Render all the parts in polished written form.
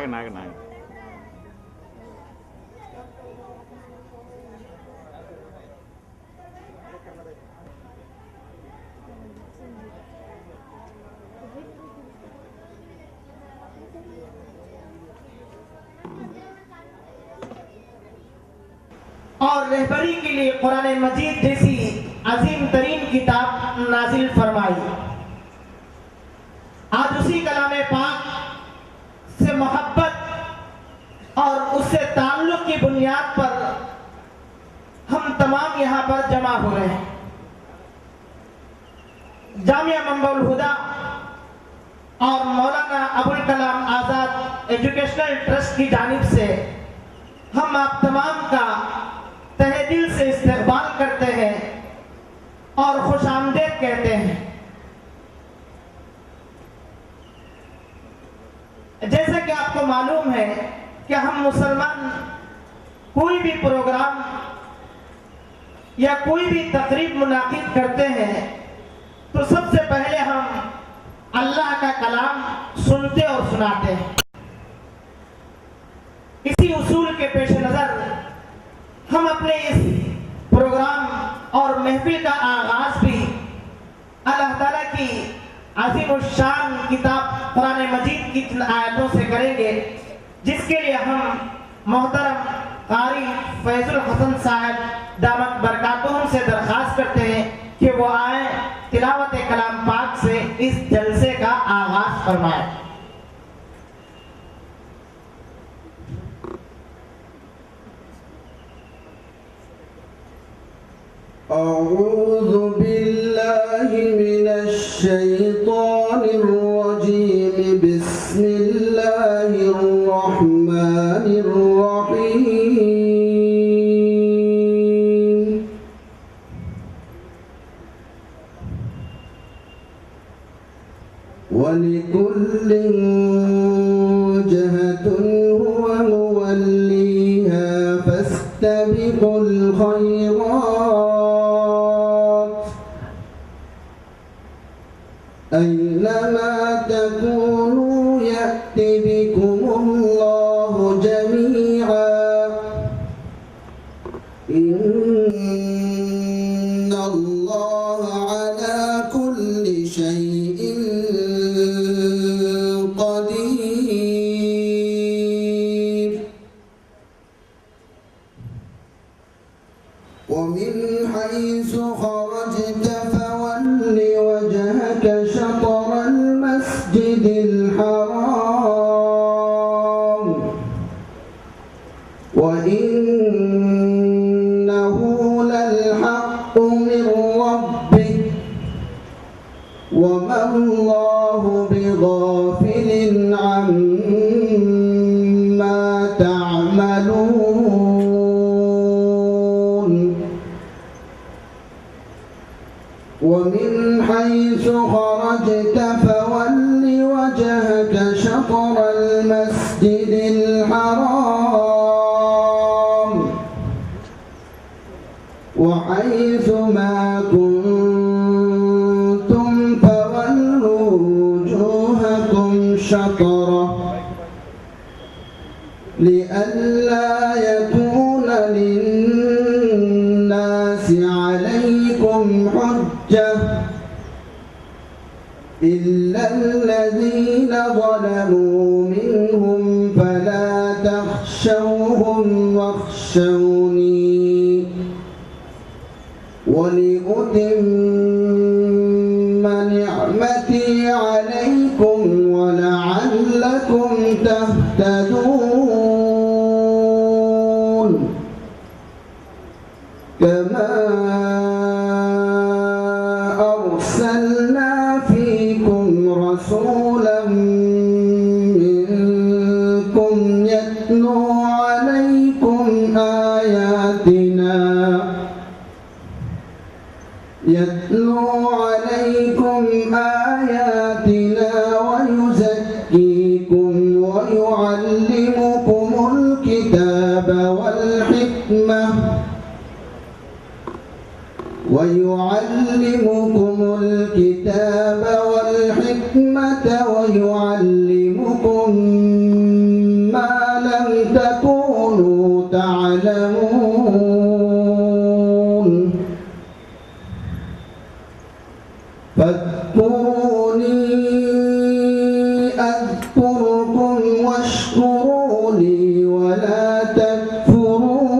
नाग और रहबरी के लिए कुरान मजीद जैसी अजीम तरीन किताब नाजिल फरमाई। आज उसी कलाम पाक से मोहब्बत और उससे ताल्लुक की बुनियाद पर हम तमाम यहाँ पर जमा हो रहे हैं। जामिया मंबउल हुदा और मौलाना अबुल कलाम आज़ाद एजुकेशनल ट्रस्ट की जानिब से हम आप तमाम का तहे दिल से इस्तकबाल करते हैं और खुशामदीद कहते हैं। जैसा कि आपको मालूम है कि हम मुसलमान कोई भी प्रोग्राम या कोई भी तकरीब मुनाकिद करते हैं तो सबसे पहले हम अल्लाह का कलाम सुनते और सुनाते हैं। इसी उसूल के पेश नज़र हम अपने इस प्रोग्राम और महफिल का आगाज भी अल्लाह ताला की अज़ीमुश्शान किताब कुरान मजीद की आयतों से करेंगे, जिसके लिए हम मोहतरम कारी फैजुल हसन साहब दामत बरकातुहुम से दरख्वास्त करते हैं कि वो आए तिलावत कलाम पाक से इस जलसे का आगाज फरमाएं। अऊज़ु बिल्लाहि मिनश शैतानिर रजीम। बिस्मिल्लाहिर रहमानिर रहीम। वलिकुल्लिन वजहतुन हुवा मुवल्लिहा फस्तबिकुल खैरात अय्नमा तकूनू यअति बिकुमुल्लाहु जमीआ इन्नल्लाहा अला कुल्ली शैइन क़दीर। वमिन हैसु खरजत फवल्ल वजहक शतरल मस्जिदिल हराम वइन्नहु लल्हक़्क़ु मिन रब्बिक वमल्लाहु बिगाफिलिन अम्मा तअमलून। वमिन हैसु खरजत फवल्ल वजहक शतरल मस्जिदिल हराम وحيث ما كنتم فولوا وجوهكم شطرة لئلا يكون للناس عليكم حجة إلا الذين ظلموا منهم فلا تخشوهم واخشوني ولأتم نعمتي عليكم ولعلكم تهتدون كما أرسلنا فيكم رسولا منكم يتلو عليكم آياتنا ويزكيكم ويعلمكم الكتاب والحكمة ويعلمكم ما لم تكونوا تعلمون فاذكروني أذكركم واشكروا لي ولا تكفرون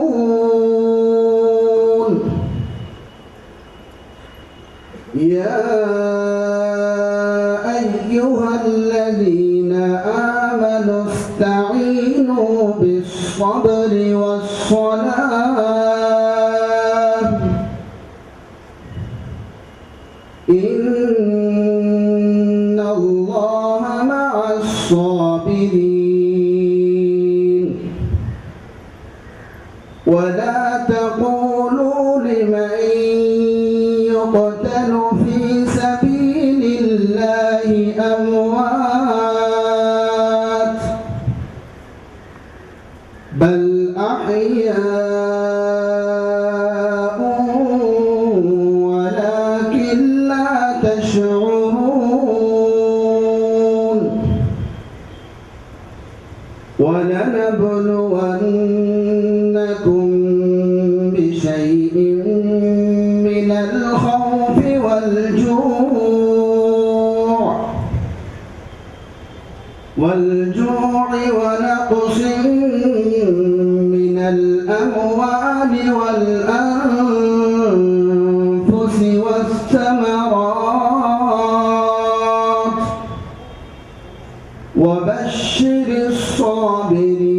يا أيها الذين آمنوا استعينوا بالصبر والصلاة إن الله مع الصابرين ولا تقولوا لمن يقتل في سبيل الله أموات بل أحياء ولكن لا تشعرون ولنبلونكم بشيء من الخوف والجوع ونقص من الأموال والأنفس والثمرات وبشر الصابرين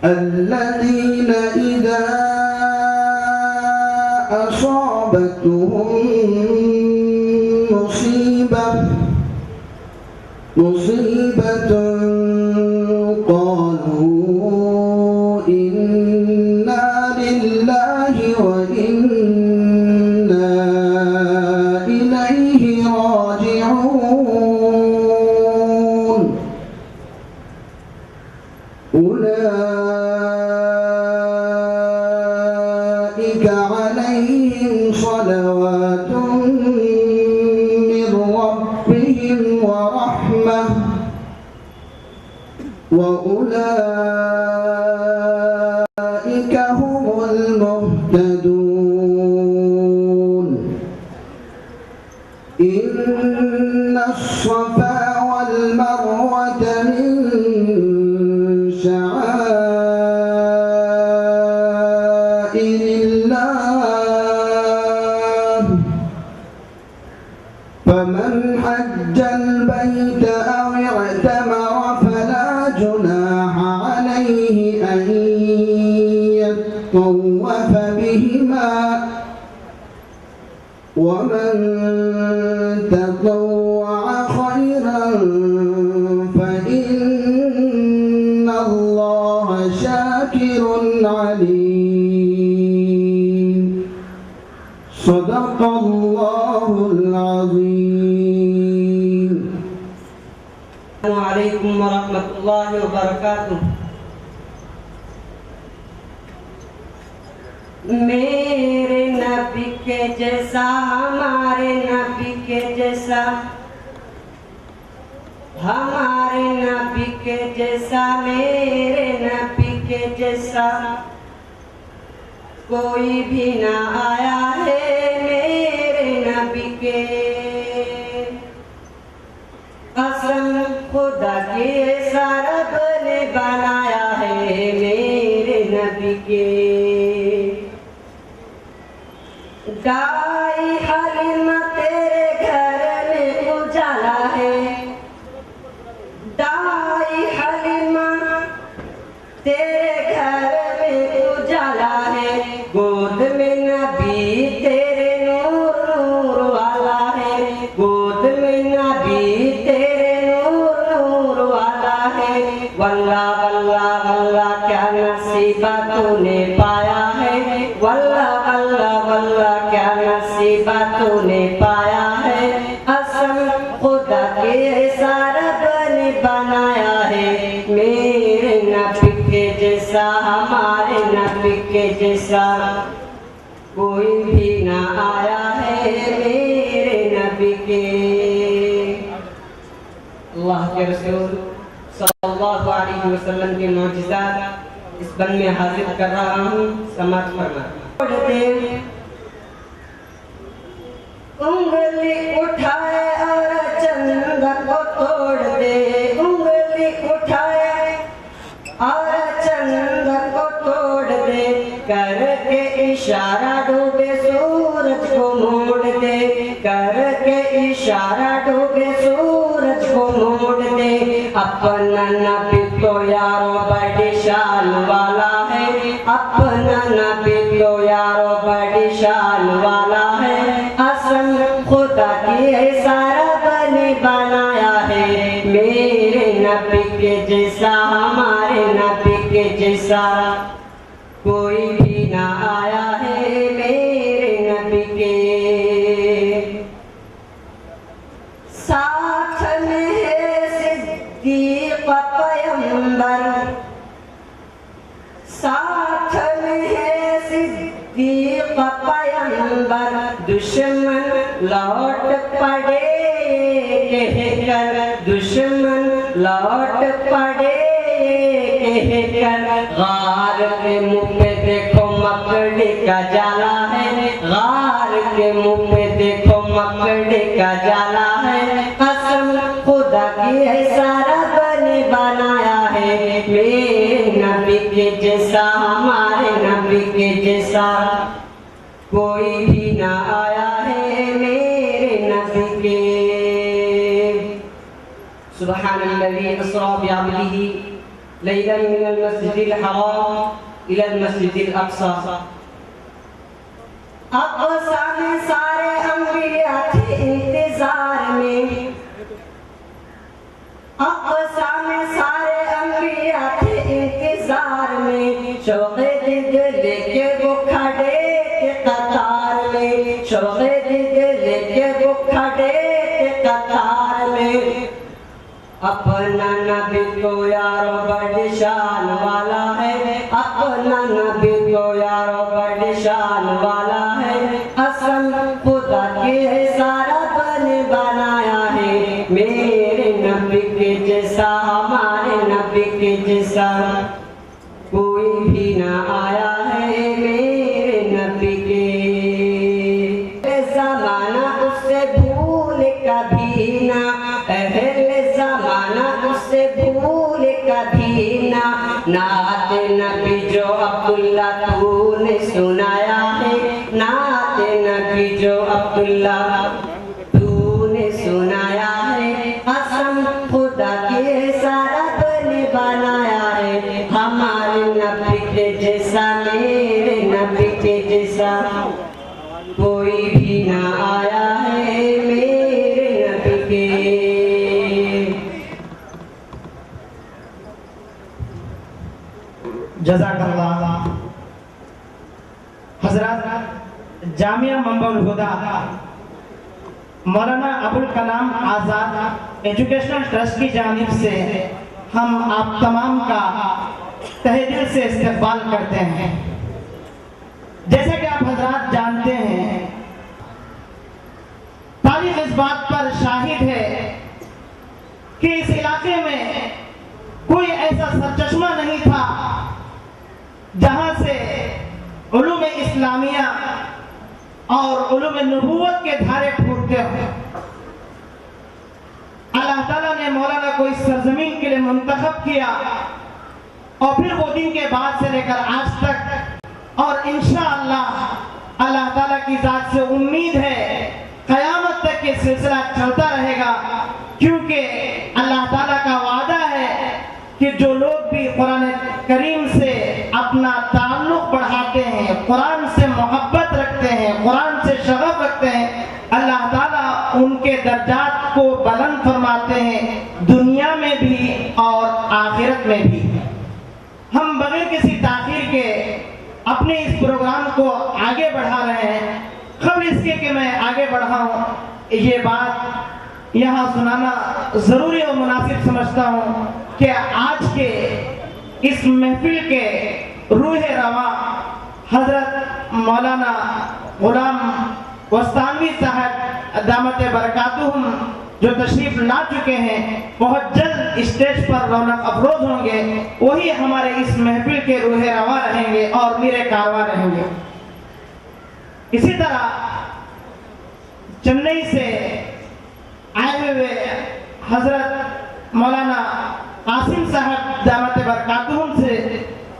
الذين إذا أصابتهم مصيبة قالوا إنا لله وإنا إليه راجعون أولئك عليهم صلوات من ربهم ورحمة وأولئك هم المهتدون إن الصفا والمروة من شعائر الله فمن حج البيت أو اعتمر فلا جناح عليه أن يطوف بهما ومن تطوع خيرا فإن الله شاكر عليم صدق الله العظيم. Assalamualaikum warahmatullahi wabarakatuh. मेरे नबी के जैसा, हमारे नबी के जैसा, हमारे नबी के जैसा, मेरे नबी के जैसा कोई भी ना आया है मेरे नबी के। कसम खुदा की ऐसा रब ने बनाया है मेरे नबी के। दाई हलीमा तेरे घर में उजाला है, दाई हलीमा तेरे घर में उजाला है, गोद में नबी तेरे नूर नूर वाला है, गोद में नबी तेरे नूर नूर वाला है। वल्ला वल्ला वल्ला क्या नसीबा तूने पाया है, वल्ला वल्ला वल्ला क्या नसीबा तूने पाया है। असम खुदा के ऐसा रब ने बनाया है मेरे नबी के जैसा, हमारे नबी के जैसा कोई भी ना आया है मेरे नबी के। अल्लाह के रसूल सल्लल्लाहु अलैहि वसल्लम के मौजूदात इस बन में हाजिर कर रहा हूँ, समाप्त करना। उंगली उठाए और चंदा को तोड़ दे, उंगली उठाए और चंदा को तोड़ दे, करके इशारा डूबे सूरज को मोड़ दे, करके इशारा डूबे सूरज को मोड़ दे। अपना नबी तो यारो बड़ी शान वाला है, अपना नबी तो यारो बड़ी शान वाला है। असम खुदा की ऐसा रब ने बनाया है मेरे नबी के जैसा, हमारे नबी के जैसा कोई भी ना आया है मेरे नबी के। साथ में है सिद्दीक पैगंबर, साथ में है सिद्दीक पैगंबर, दुश्मन लौट पड़े कहकर, दुश्मन लौट पड़े कहकर। गार के मुंह पे देखो मकड़ी का जाला है, गार के मुंह पे देखो मकड़ी का जाला है। कसम खुदा की ऐसा रब ने बनाया है मेरे नबी के जैसा, हमारे नबी के जैसा कोई भी ना आया है मेरे नबी के। सुब्हानल्लज़ी अस्रा बिअब्दिही लैलन मिनल मस्जिदिल हराम इलल मस्जिदिल अक़सा। अक़सा में सारे अंबिया थे इंतजार में, अक़सा में सारे अंबिया थे इंतजार में। शौक़े दिल लेके वो खड़े थे कतार में, शौक़े दिल लेके वो खड़े थे कतार में। अपना नबी तो यारो बड़ी शान वाला है, अपना नबी तो यारो बड़ी शान वाला है। असम खुदा के ऐसा रब ने बनाया है मेरे नबी के जैसा, हमारे नबी के जैसा कोई भी ना आया है मेरे नबी के। ज़माना उससे भूल कभी ना, पहले ज़माना उससे भूल कभी ना। नात नबी जो अब्दुल्ला तूने सुनाया है, नात नबी जो अब्दुल्ला तूने सुनाया है। कसम खुदा की सारा बने बनाया है हमारे नबी के जैसा, मेरे नबी के जैसा कोई भी ना आया है मेरे नबी के। जज़ाकल्लाह। हज़रत जामिया मंबउल हुदा मौलाना अबुल कलाम आज़ाद एजुकेशनल ट्रस्ट की जानिब से हम आप तमाम का तहे दिल से इस्तकबाल करते हैं। जैसे कि आप हजरात जानते हैं, तारीख इस बात पर शाहिद है कि इस इलाके में कोई ऐसा सरचश्मा नहीं था जहां से उलूम इस्लामिया और उलूम नबूवत के धारे फूटते हो। अल्लाह ताला ने मौलाना को इस सरजमीन के लिए मुंतखब किया और फिर वो दिन के बाद से लेकर आज तक और इंशाअल्लाह अल्लाह ताला की जात से उम्मीद है क़यामत तक ये सिलसिला चलता रहेगा, क्योंकि अल्लाह ताला का वादा है कि जो लोग भी कुरान करीम से अपना ताल्लुक बढ़ाते हैं, कुरान से मोहब्बत रखते हैं, कुरान से शगफ रखते हैं, अल्लाह ताला उनके दर्जात को बुलंद फरमाते हैं, दुनिया में भी और आखिरत में भी। हम बगैर किसी ताखीर के अपने इस प्रोग्राम को आगे बढ़ा रहे हैं। खबर इसके कि मैं आगे बढ़ाऊं, ये बात यहाँ सुनाना ज़रूरी और मुनासिब समझता हूँ कि आज के इस महफिल के रूह रवा हजरत मौलाना गुलाम वस्तानवी साहब दामत बरकातुहुम जो तशरीफ ला चुके हैं, बहुत जल्द स्टेज पर रौनक अफरोज होंगे। वही हमारे इस महफिल के रूह रवा रहेंगे और मीरे कारवां रहेंगे। इसी तरह चेन्नई से आए हुए हजरत मौलाना कासिम साहब दामत बरकातुहुम से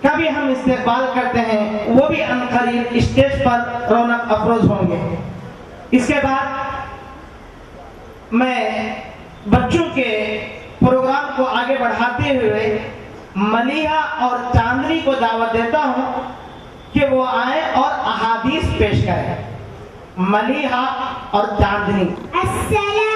कभी हम इस्तेकबाल करते हैं, वो भी अनकरीब स्टेज पर रौनक अफरोज होंगे। इसके बाद मैं बच्चों के प्रोग्राम को आगे बढ़ाते हुए मलिहा और चांदनी को दावत देता हूं कि वो आए और अहादीस पेश करें। मलिहा और चांदनी। अस्सलाम